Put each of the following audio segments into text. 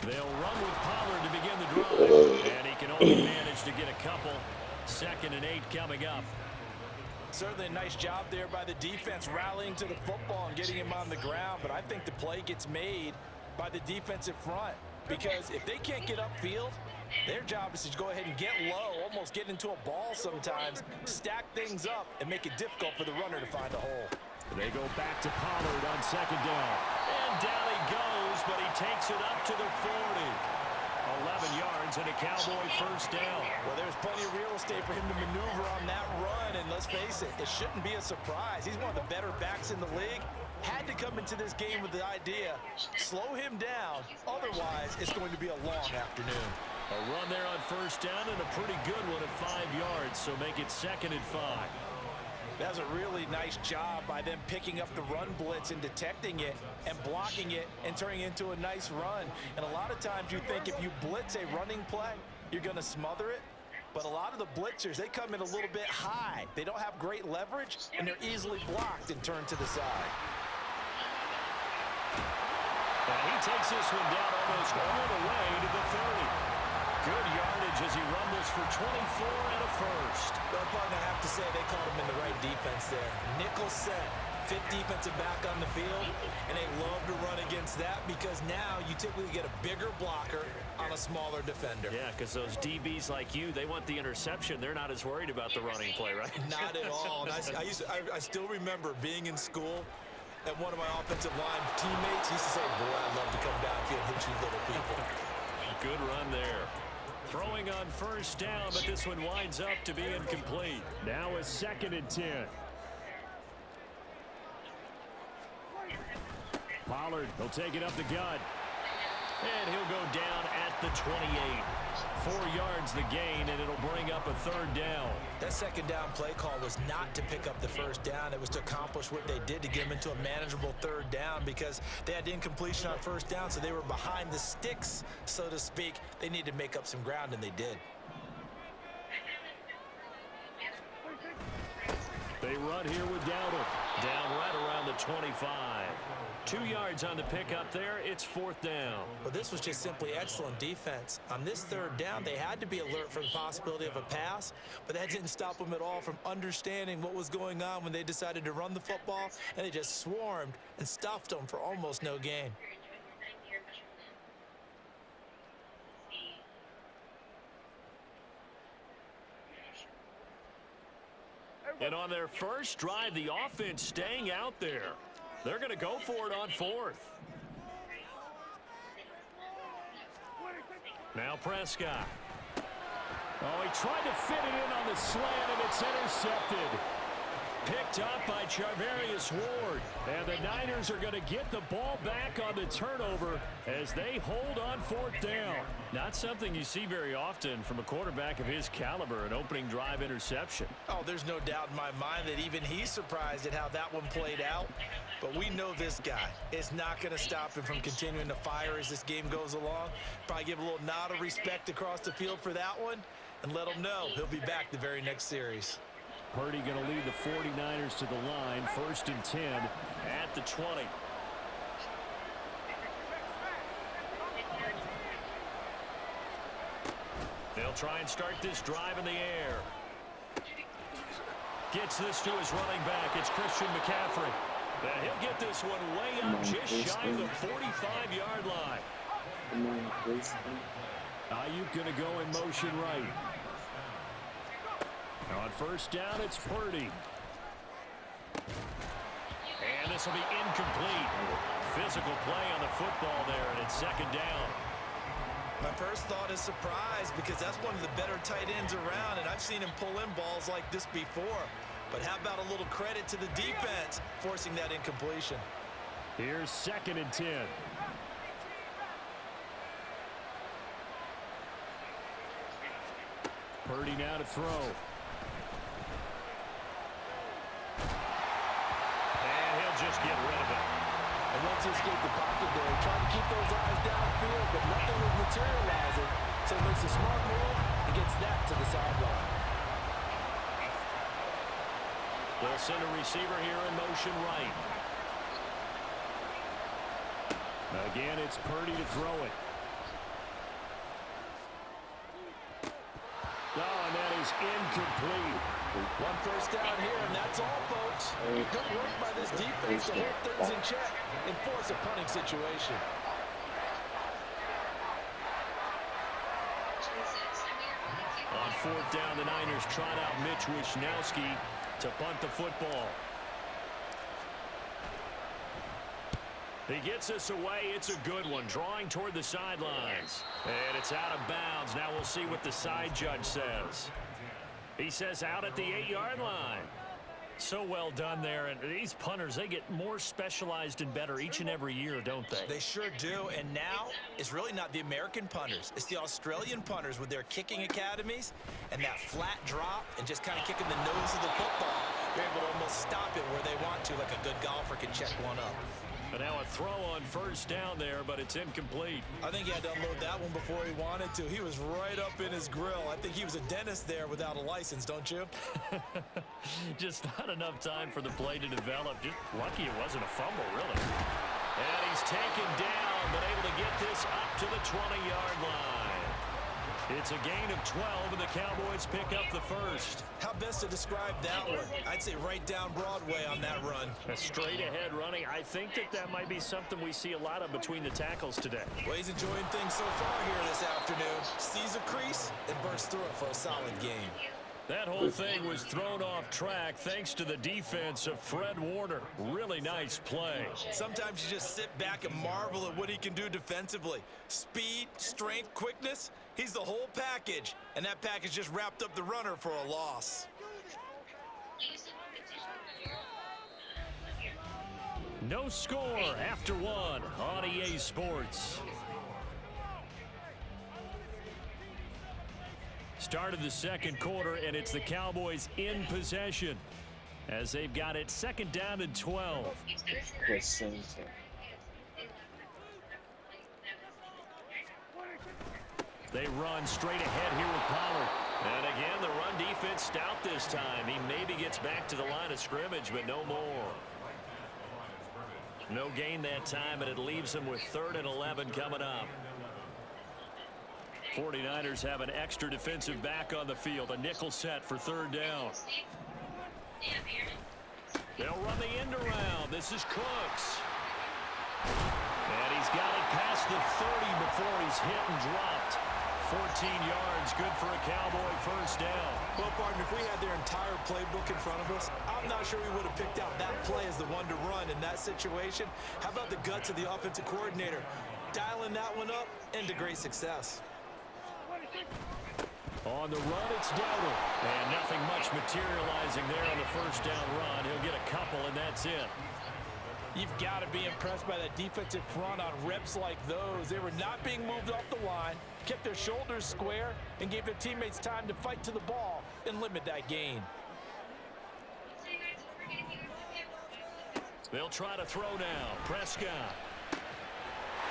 They'll run with Pollard to begin the drive. And he can only manage to get a couple. 2nd and 8 coming up. Certainly a nice job there by the defense rallying to the football and getting him on the ground. But I think the play gets made by the defensive front. Because if they can't get upfield, their job is to go ahead and get low, almost get into a ball sometimes, stack things up, and make it difficult for the runner to find a hole. They go back to Pollard on 2nd down. And down he goes, but he takes it up to the 40. 11 yards and a Cowboy 1st down. Well, there's plenty of real estate for him to maneuver on that run, and let's face it, it shouldn't be a surprise. He's one of the better backs in the league. Had to come into this game with the idea, slow him down, otherwise it's going to be a long afternoon. A run there on 1st down and a pretty good one at 5 yards, so make it 2nd and 5. That's a really nice job by them picking up the run blitz and detecting it and blocking it and turning it into a nice run. And a lot of times you think if you blitz a running play, you're going to smother it. But a lot of the blitzers, they come in a little bit high. They don't have great leverage, and they're easily blocked and turned to the side. And he takes this one down almost all the way to the 30. Good yardage as he rumbles for 24 and a 1st. Well, partner, I have to say they caught him in the right defense there. Nickel set, 5th defensive back on the field, and they love to run against that because now you typically get a bigger blocker on a smaller defender. Yeah, because those DBs like you, they want the interception. They're not as worried about the running play, right? Not at all. And I still remember being in school, and one of my offensive line teammates used to say, boy, I'd love to come downfield and hit you little people. Good run there. Throwing on 1st down, but this one winds up to be incomplete. Now a 2nd and 10. Pollard, he'll take it up the gut. And he'll go down at the 28. 4 yards the gain, and it'll bring up a 3rd down. That 2nd down play call was not to pick up the 1st down. It was to accomplish what they did to get them into a manageable 3rd down because they had incompletion on 1st down, so they were behind the sticks, so to speak. They needed to make up some ground, and they did. They run here with Dowdle. Down right around the 25. 2 yards on the pickup there. It's 4th down. Well, this was just simply excellent defense. On this 3rd down, they had to be alert for the possibility of a pass, but that didn't stop them at all from understanding what was going on when they decided to run the football, and they just swarmed and stuffed them for almost no gain. And on their first drive, the offense staying out there. They're going to go for it on 4th. Now Prescott. Oh, he tried to fit it in on the slant, and it's intercepted. Picked up by Charvarius Ward. And the Niners are going to get the ball back on the turnover as they hold on 4th down. Not something you see very often from a quarterback of his caliber, an opening drive interception. Oh, there's no doubt in my mind that even he's surprised at how that one played out. But we know this guy. It's not going to stop him from continuing to fire as this game goes along. Probably give a little nod of respect across the field for that one and let him know he'll be back the very next series. Purdy going to lead the 49ers to the line. 1st and 10 at the 20. They'll try and start this drive in the air. Gets this to his running back. It's Christian McCaffrey. He'll get this one way up just shy of the 45-yard line. Ayuk going to go in motion right. On 1st down, it's Purdy. And this will be incomplete. Physical play on the football there, and it's 2nd down. My first thought is surprise because that's one of the better tight ends around, and I've seen him pull in balls like this before. But how about a little credit to the defense forcing that incompletion? Here's 2nd and 10. Purdy now to throw. And he'll just get rid of it. And once he escaped the pocket there, trying to keep those eyes downfield, but nothing was materializing. So he makes a smart move and gets that to the sideline. They'll send a receiver here in motion right. Again, it's Purdy to throw it. incomplete. One first down here, and that's all, folks. Good work by this defense to hold things in check and force a punting situation. On fourth down, the Niners trot out Mitch Wishnowski to punt the football. He gets us away. It's a good one, drawing toward the sidelines. And it's out of bounds. Now we'll see what the side judge says. He says out at the 8-yard line. So well done there. And these punters, they get more specialized and better each and every year, don't they? They sure do. And now it's really not the American punters. It's the Australian punters with their kicking academies and that flat drop and just kind of kicking the nose of the football. They're able to almost stop it where they want to, like a good golfer can check one up. But now a throw on first down there, but it's incomplete. I think he had to unload that one before he wanted to. He was right up in his grill. I think he was a dentist there without a license, don't you? Just not enough time for the play to develop. Just lucky it wasn't a fumble, really. And he's taken down, but able to get this up to the 20-yard line. It's a gain of 12, and the Cowboys pick up the first. How best to describe that one? I'd say right down Broadway on that run. A straight-ahead running. I think that might be something we see a lot of between the tackles today. Well, he's enjoying things so far here this afternoon. Sees a crease and bursts through it for a solid game. That whole thing was thrown off track thanks to the defense of Fred Warner. Really nice play. Sometimes you just sit back and marvel at what he can do defensively. Speed, strength, quickness. He's the whole package. And that package just wrapped up the runner for a loss. No score after one on EA Sports. Start of the second quarter, and it's the Cowboys in possession as they've got it second down and 12. They run straight ahead here with Pollard. And again, the run defense stout this time. He maybe gets back to the line of scrimmage, but no more. No gain that time, and it leaves them with 3rd and 11 coming up. 49ers have an extra defensive back on the field. A nickel set for 3rd down. They'll run the end around. This is Cooks. And he's got it past the 30 before he's hit and dropped. 14 yards, good for a Cowboy first down. Well, partner, if we had their entire playbook in front of us, I'm not sure we would have picked out that play as the one to run in that situation. How about the guts of the offensive coordinator? Dialing that one up into great success. On the run, it's Dowdle. And nothing much materializing there on the first down run. He'll get a couple, and that's it. You've got to be impressed by that defensive front on reps like those. They were not being moved off the line, kept their shoulders square, and gave their teammates time to fight to the ball and limit that gain. They'll try to throw now. Prescott.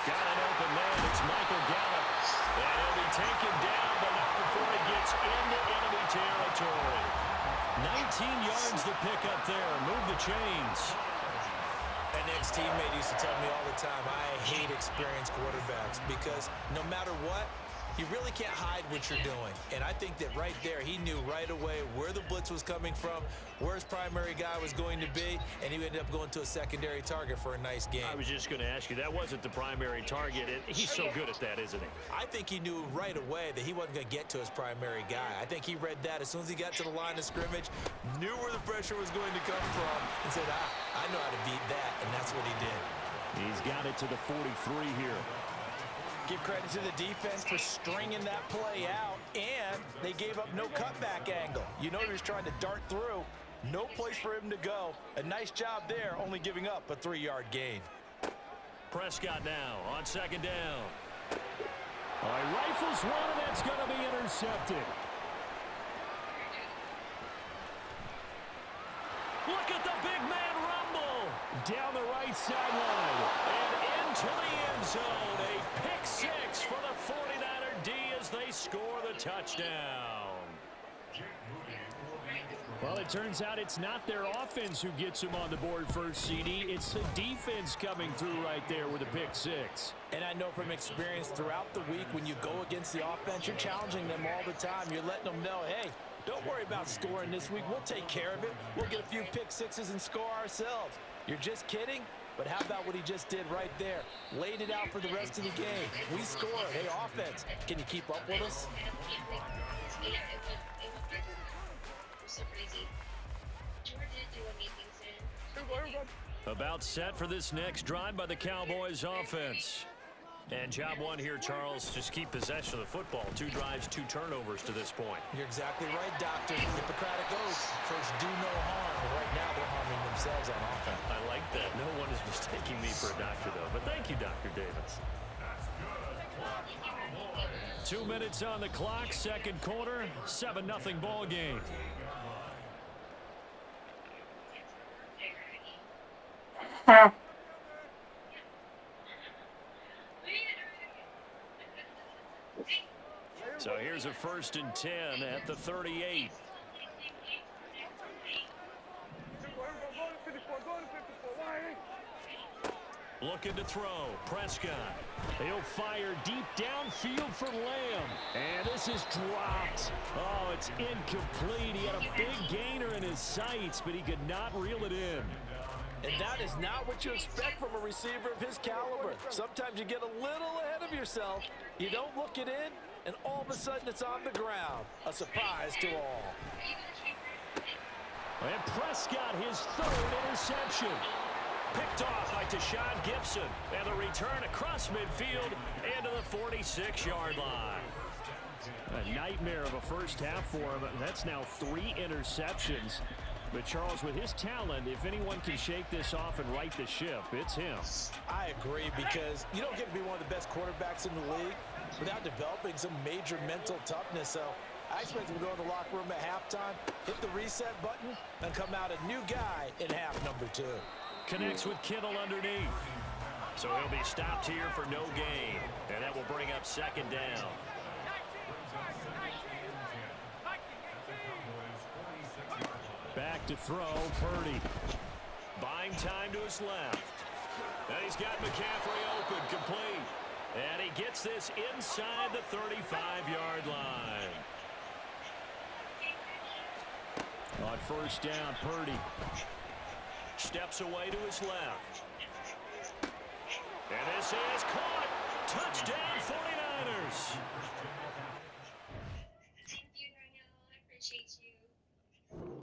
Got an open man. It's Michael Gallup. And he'll be taken down, but not before he gets into enemy territory. 19 yards the pickup there. Move the chains. An ex-teammate used to tell me all the time, I hate experienced quarterbacks because no matter what, you really can't hide what you're doing. And I think that right there, he knew right away where the blitz was coming from, where his primary guy was going to be, and he ended up going to a secondary target for a nice game. I was just going to ask you, that wasn't the primary target. And he's so good at that, isn't he? I think he knew right away that he wasn't going to get to his primary guy. I think he read that as soon as he got to the line of scrimmage, knew where the pressure was going to come from, and said, I know how to beat that, and that's what he did. He's got it to the 43 here. Give credit to the defense for stringing that play out, and they gave up no cutback angle. You know he was trying to dart through. No place for him to go. A nice job there, only giving up a 3-yard gain. Prescott now on second down. All right, rifles one, and that's going to be intercepted. Look at the big man rumble down the right sideline and into the end zone. A pick six for the 49er D as they score the touchdown. Well, it turns out it's not their offense who gets them on the board first, CD. It's the defense coming through right there with a pick six. And I know from experience throughout the week when you go against the offense, you're challenging them all the time. You're letting them know, hey, Don't worry about scoring this week. We'll take care of it. We'll get a few pick sixes and score ourselves. You're just kidding? But how about what he just did right there? Laid it out for the rest of the game. We scored. Hey, offense, can you keep up with us? About set for this next drive by the Cowboys offense. And job one here, Charles, just keep possession of the football. 2 drives, 2 turnovers to this point. You're exactly right, Doctor. Hippocratic oath. First, do no harm. And right now, they're harming themselves on offense. I like that. No one is mistaking me for a doctor, though. But thank you, Dr. Davis. 2 minutes on the clock, second quarter, 7-0 ball game. So here's a 1st and 10 at the 38. Looking to throw. Prescott. He'll fire deep downfield for Lamb. And this is dropped. Oh, it's incomplete. He had a big gainer in his sights, but he could not reel it in. And that is not what you expect from a receiver of his caliber. Sometimes you get a little ahead of yourself. You don't look it in, and all of a sudden it's on the ground. A surprise to all. And Prescott, his 3rd interception. Picked off by Tashawn Gibson. And the return across midfield into the 46-yard line. A nightmare of a first half for him. That's now 3 interceptions. But, Charles, with his talent, if anyone can shake this off and right the ship, it's him. I agree, because you don't get to be one of the best quarterbacks in the league without developing some major mental toughness. So I expect him to go in the locker room at halftime, hit the reset button, and come out a new guy in half number 2. Connects with Kittle underneath. So he'll be stopped here for no gain. And that will bring up 2nd down. Back to throw, Purdy. Buying time to his left. And he's got McCaffrey open, complete. And he gets this inside the 35-yard line. On 1st down, Purdy steps away to his left. And this is caught. Touchdown, 49ers.